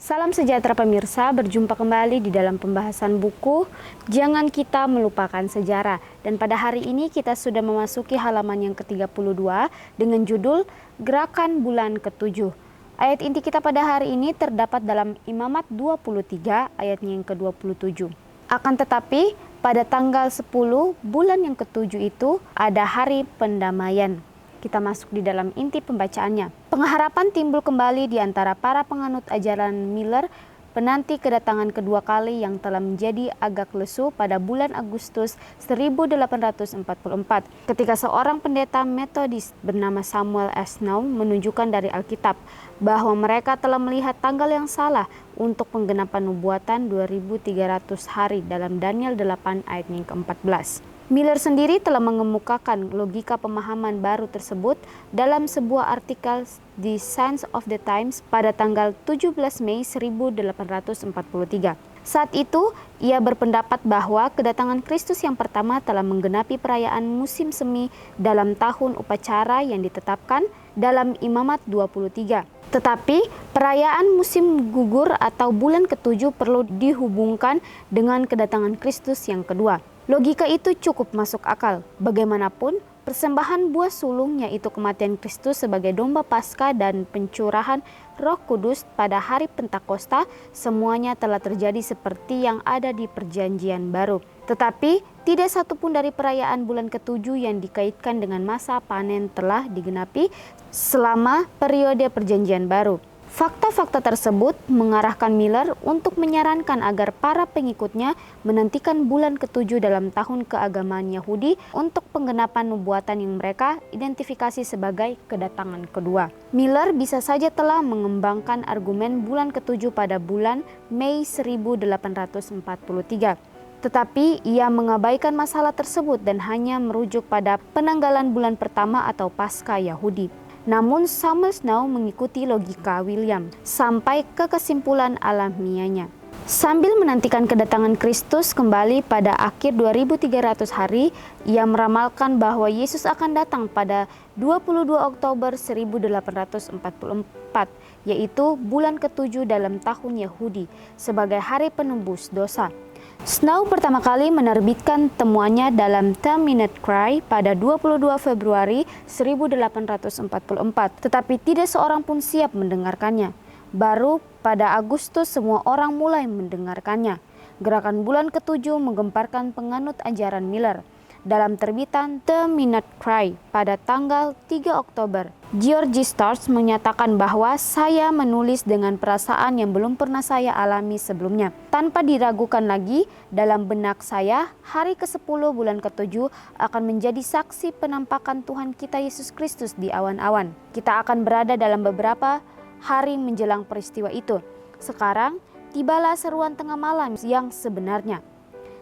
Salam sejahtera pemirsa, berjumpa kembali di dalam pembahasan buku Jangan Kita Melupakan Sejarah. Dan pada hari ini kita sudah memasuki halaman yang ke-32 dengan judul Gerakan Bulan ke-7. Ayat inti kita pada hari ini terdapat dalam Imamat 23 ayatnya yang ke-27. Akan tetapi pada tanggal 10 bulan yang ke-7 itu ada hari pendamaian. Kita masuk di dalam inti pembacaannya. Pengharapan timbul kembali di antara para penganut ajaran Miller penanti kedatangan kedua kali yang telah menjadi agak lesu pada bulan Agustus 1844 ketika seorang pendeta Metodis bernama Samuel S. Snow menunjukkan dari Alkitab bahwa mereka telah melihat tanggal yang salah untuk penggenapan nubuatan 2300 hari dalam Daniel 8 ayat yang ke-14. Miller sendiri telah mengemukakan logika pemahaman baru tersebut dalam sebuah artikel di Signs of the Times pada tanggal 17 Mei 1843. Saat itu, ia berpendapat bahwa kedatangan Kristus yang pertama telah menggenapi perayaan musim semi dalam tahun upacara yang ditetapkan dalam Imamat 23. Tetapi perayaan musim gugur atau bulan ke-7 perlu dihubungkan dengan kedatangan Kristus yang kedua. Logika itu cukup masuk akal. Bagaimanapun, persembahan buah sulung yaitu kematian Kristus sebagai domba Paskah dan pencurahan Roh Kudus pada hari Pentakosta semuanya telah terjadi seperti yang ada di Perjanjian Baru. Tetapi tidak satupun dari perayaan bulan ke-7 yang dikaitkan dengan masa panen telah digenapi selama periode Perjanjian Baru. Fakta-fakta tersebut mengarahkan Miller untuk menyarankan agar para pengikutnya menantikan bulan ke-7 dalam tahun keagamaan Yahudi untuk penggenapan nubuatan yang mereka identifikasi sebagai kedatangan kedua. Miller bisa saja telah mengembangkan argumen bulan ke-7 pada bulan Mei 1843. Tetapi ia mengabaikan masalah tersebut dan hanya merujuk pada penanggalan bulan pertama atau Paskah Yahudi. Namun Samuel Snow mengikuti logika William sampai ke kesimpulan alamiahnya. Sambil menantikan kedatangan Kristus kembali pada akhir 2300 hari, ia meramalkan bahwa Yesus akan datang pada 22 Oktober 1844, yaitu bulan ke-7 dalam tahun Yahudi, sebagai hari penebus dosa. Snow pertama kali menerbitkan temuannya dalam 10-Minute Cry pada 22 Februari 1844, tetapi tidak seorang pun siap mendengarkannya. Baru pada Agustus semua orang mulai mendengarkannya. Gerakan bulan ke-7 menggemparkan penganut ajaran Miller. Dalam terbitan The Minute Cry pada tanggal 3 Oktober, George Starks menyatakan bahwa saya menulis dengan perasaan yang belum pernah saya alami sebelumnya. Tanpa diragukan lagi, dalam benak saya, hari ke-10 bulan ke-7 akan menjadi saksi penampakan Tuhan kita Yesus Kristus di awan-awan. Kita akan berada dalam beberapa hari menjelang peristiwa itu. Sekarang, tibalah seruan tengah malam yang sebenarnya.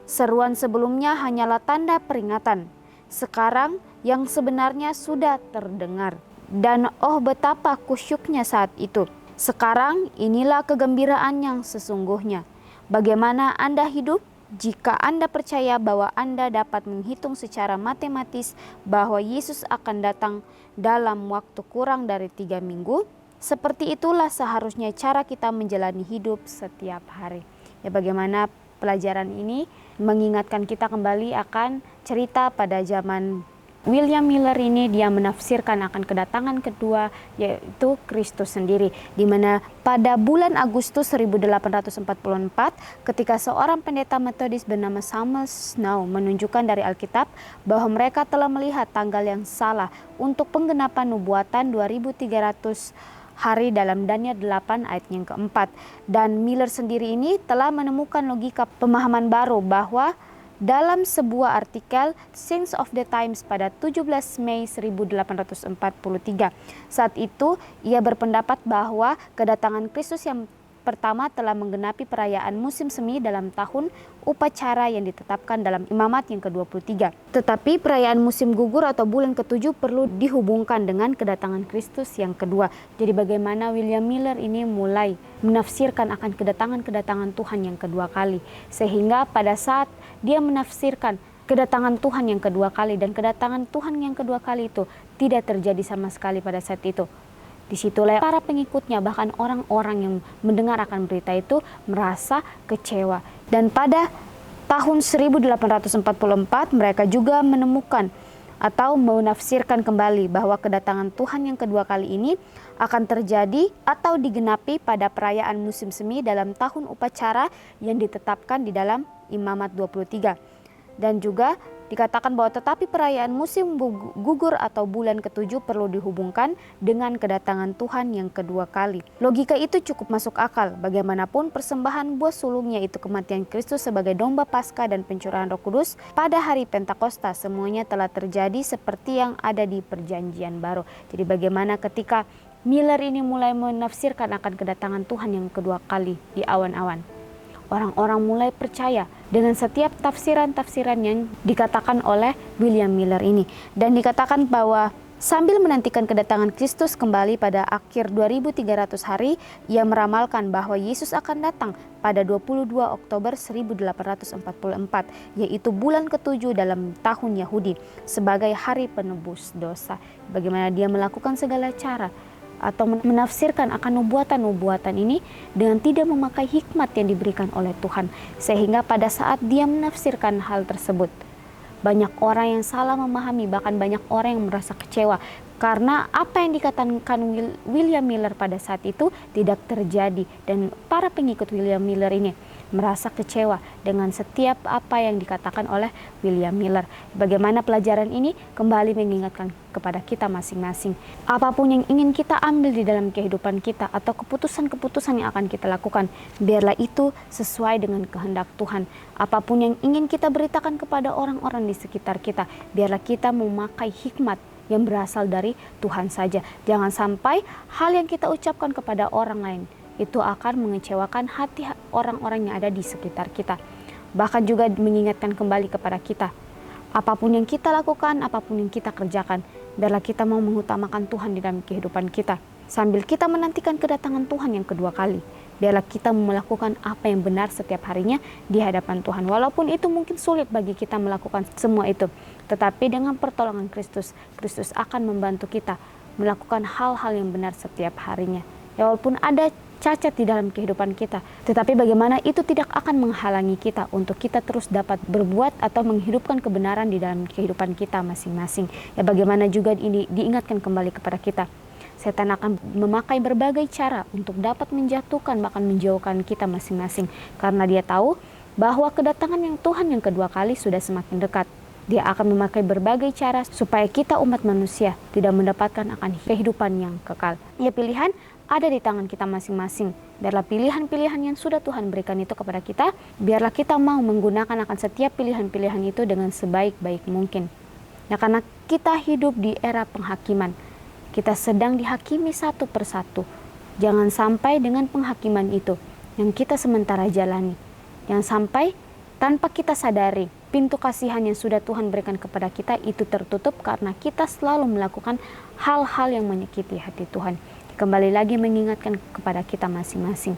Seruan sebelumnya hanyalah tanda peringatan. Sekarang yang sebenarnya sudah terdengar. Dan oh betapa kusyuknya saat itu. Sekarang inilah kegembiraan yang sesungguhnya. Bagaimana Anda hidup jika Anda percaya bahwa Anda dapat menghitung secara matematis bahwa Yesus akan datang dalam waktu kurang dari 3 minggu? Seperti itulah seharusnya cara kita menjalani hidup setiap hari. Ya, bagaimana pelajaran ini mengingatkan kita kembali akan cerita pada zaman William Miller ini. Dia menafsirkan akan kedatangan kedua yaitu Kristus sendiri, di mana pada bulan Agustus 1844 ketika seorang pendeta Metodis bernama Samuel Snow menunjukkan dari Alkitab bahwa mereka telah melihat tanggal yang salah untuk penggenapan nubuatan 2300 hari dalam Daniel 8 ayat yang keempat. Dan Miller sendiri ini telah menemukan logika pemahaman baru bahwa dalam sebuah artikel Signs of the Times pada 17 Mei 1843. Saat itu ia berpendapat bahwa kedatangan Kristus yang pertama telah menggenapi perayaan musim semi dalam tahun upacara yang ditetapkan dalam Imamat yang ke-23. Tetapi perayaan musim gugur atau bulan ke-7 perlu dihubungkan dengan kedatangan Kristus yang kedua. Jadi bagaimana William Miller ini mulai menafsirkan akan kedatangan Tuhan yang kedua kali. Sehingga pada saat dia menafsirkan kedatangan Tuhan yang kedua kali dan kedatangan Tuhan yang kedua kali itu tidak terjadi sama sekali pada saat itu. Disitulah para pengikutnya, bahkan orang-orang yang mendengar akan berita itu merasa kecewa. Dan pada tahun 1844 mereka juga menemukan atau menafsirkan kembali bahwa kedatangan Tuhan yang kedua kali ini akan terjadi atau digenapi pada perayaan musim semi dalam tahun upacara yang ditetapkan di dalam Imamat 23. Dan juga dikatakan bahwa tetapi perayaan musim gugur atau bulan ketujuh perlu dihubungkan dengan kedatangan Tuhan yang kedua kali. Logika itu cukup masuk akal. Bagaimanapun persembahan buah sulung, yaitu kematian Kristus sebagai domba Paskah dan pencurahan Roh Kudus pada hari Pentakosta, semuanya telah terjadi seperti yang ada di Perjanjian Baru. Jadi bagaimana ketika Miller ini mulai menafsirkan akan kedatangan Tuhan yang kedua kali di awan-awan, orang-orang mulai percaya dengan setiap tafsiran-tafsiran yang dikatakan oleh William Miller ini. Dan dikatakan bahwa sambil menantikan kedatangan Kristus kembali pada akhir 2300 hari, ia meramalkan bahwa Yesus akan datang pada 22 Oktober 1844, yaitu bulan ketujuh dalam tahun Yahudi, sebagai hari penebus dosa. Bagaimana dia melakukan segala cara atau menafsirkan akan nubuatan-nubuatan ini dengan tidak memakai hikmat yang diberikan oleh Tuhan. Sehingga pada saat dia menafsirkan hal tersebut, banyak orang yang salah memahami, bahkan banyak orang yang merasa kecewa karena apa yang dikatakan William Miller pada saat itu tidak terjadi. Dan para pengikut William Miller ini merasa kecewa dengan setiap apa yang dikatakan oleh William Miller. Bagaimana pelajaran ini kembali mengingatkan kepada kita masing-masing. Apapun yang ingin kita ambil di dalam kehidupan kita atau keputusan-keputusan yang akan kita lakukan, biarlah itu sesuai dengan kehendak Tuhan. Apapun yang ingin kita beritakan kepada orang-orang di sekitar kita, biarlah kita memakai hikmat yang berasal dari Tuhan saja. Jangan sampai hal yang kita ucapkan kepada orang lain itu akan mengecewakan hati orang-orang yang ada di sekitar kita. Bahkan juga mengingatkan kembali kepada kita, apapun yang kita lakukan, apapun yang kita kerjakan, biarlah kita mau mengutamakan Tuhan di dalam kehidupan kita. Sambil kita menantikan kedatangan Tuhan yang kedua kali, biarlah kita melakukan apa yang benar setiap harinya di hadapan Tuhan. Walaupun itu mungkin sulit bagi kita melakukan semua itu, tetapi dengan pertolongan Kristus, Kristus akan membantu kita melakukan hal-hal yang benar setiap harinya. Ya, walaupun ada cacat di dalam kehidupan kita, tetapi bagaimana itu tidak akan menghalangi kita untuk kita terus dapat berbuat atau menghidupkan kebenaran di dalam kehidupan kita masing-masing. Ya, bagaimana juga ini diingatkan kembali kepada kita, setan akan memakai berbagai cara untuk dapat menjatuhkan bahkan menjauhkan kita masing-masing, karena dia tahu bahwa kedatangan yang Tuhan yang kedua kali sudah semakin dekat. Dia akan memakai berbagai cara supaya kita umat manusia tidak mendapatkan akan kehidupan yang kekal. Ya, pilihan ada di tangan kita masing-masing. Biarlah pilihan-pilihan yang sudah Tuhan berikan itu kepada kita, biarlah kita mau menggunakan akan setiap pilihan-pilihan itu dengan sebaik-baik mungkin. Ya, karena kita hidup di era penghakiman. Kita sedang dihakimi satu persatu. Jangan sampai dengan penghakiman itu yang kita sementara jalani, yang sampai tanpa kita sadari pintu kasihan yang sudah Tuhan berikan kepada kita itu tertutup karena kita selalu melakukan hal-hal yang menyakiti hati Tuhan. Kembali lagi mengingatkan kepada kita masing-masing,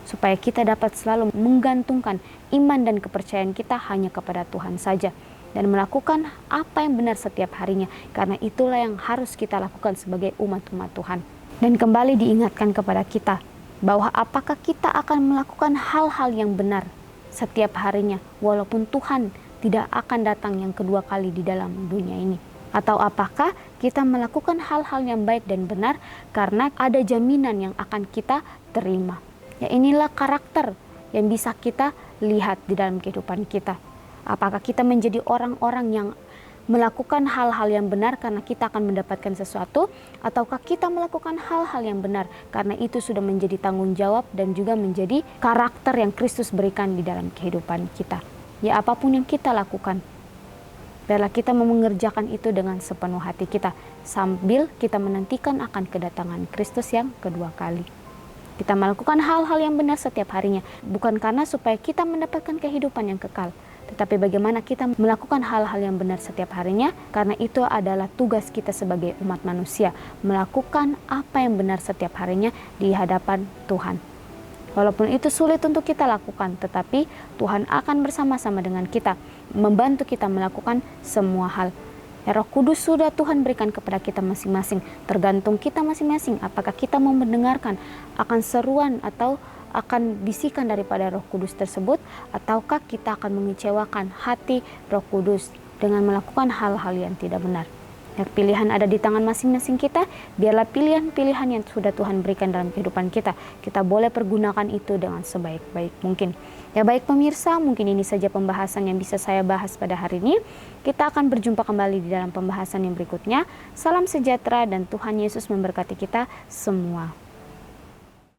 supaya kita dapat selalu menggantungkan iman dan kepercayaan kita hanya kepada Tuhan saja, dan melakukan apa yang benar setiap harinya, karena itulah yang harus kita lakukan sebagai umat-umat Tuhan. Dan kembali diingatkan kepada kita bahwa apakah kita akan melakukan hal-hal yang benar setiap harinya walaupun Tuhan tidak akan datang yang kedua kali di dalam dunia ini. Atau apakah kita melakukan hal-hal yang baik dan benar karena ada jaminan yang akan kita terima. Ya, inilah karakter yang bisa kita lihat di dalam kehidupan kita. Apakah kita menjadi orang-orang yang melakukan hal-hal yang benar karena kita akan mendapatkan sesuatu, ataukah kita melakukan hal-hal yang benar karena itu sudah menjadi tanggung jawab dan juga menjadi karakter yang Kristus berikan di dalam kehidupan kita. Ya, apapun yang kita lakukan, biarlah kita mengerjakan itu dengan sepenuh hati kita sambil kita menantikan akan kedatangan Kristus yang kedua kali. Kita melakukan hal-hal yang benar setiap harinya, bukan karena supaya kita mendapatkan kehidupan yang kekal, tetapi bagaimana kita melakukan hal-hal yang benar setiap harinya, karena itu adalah tugas kita sebagai umat manusia, melakukan apa yang benar setiap harinya di hadapan Tuhan. Walaupun itu sulit untuk kita lakukan, tetapi Tuhan akan bersama-sama dengan kita, membantu kita melakukan semua hal. Roh Kudus sudah Tuhan berikan kepada kita masing-masing. Tergantung kita masing-masing apakah kita mau mendengarkan akan seruan atau akan bisikan daripada Roh Kudus tersebut, ataukah kita akan mengecewakan hati Roh Kudus dengan melakukan hal-hal yang tidak benar. Ya, pilihan ada di tangan masing-masing kita. Biarlah pilihan-pilihan yang sudah Tuhan berikan dalam kehidupan kita, kita boleh pergunakan itu dengan sebaik-baik mungkin. Ya baik pemirsa, mungkin ini saja pembahasan yang bisa saya bahas pada hari ini. Kita akan berjumpa kembali di dalam pembahasan yang berikutnya. Salam sejahtera dan Tuhan Yesus memberkati kita semua.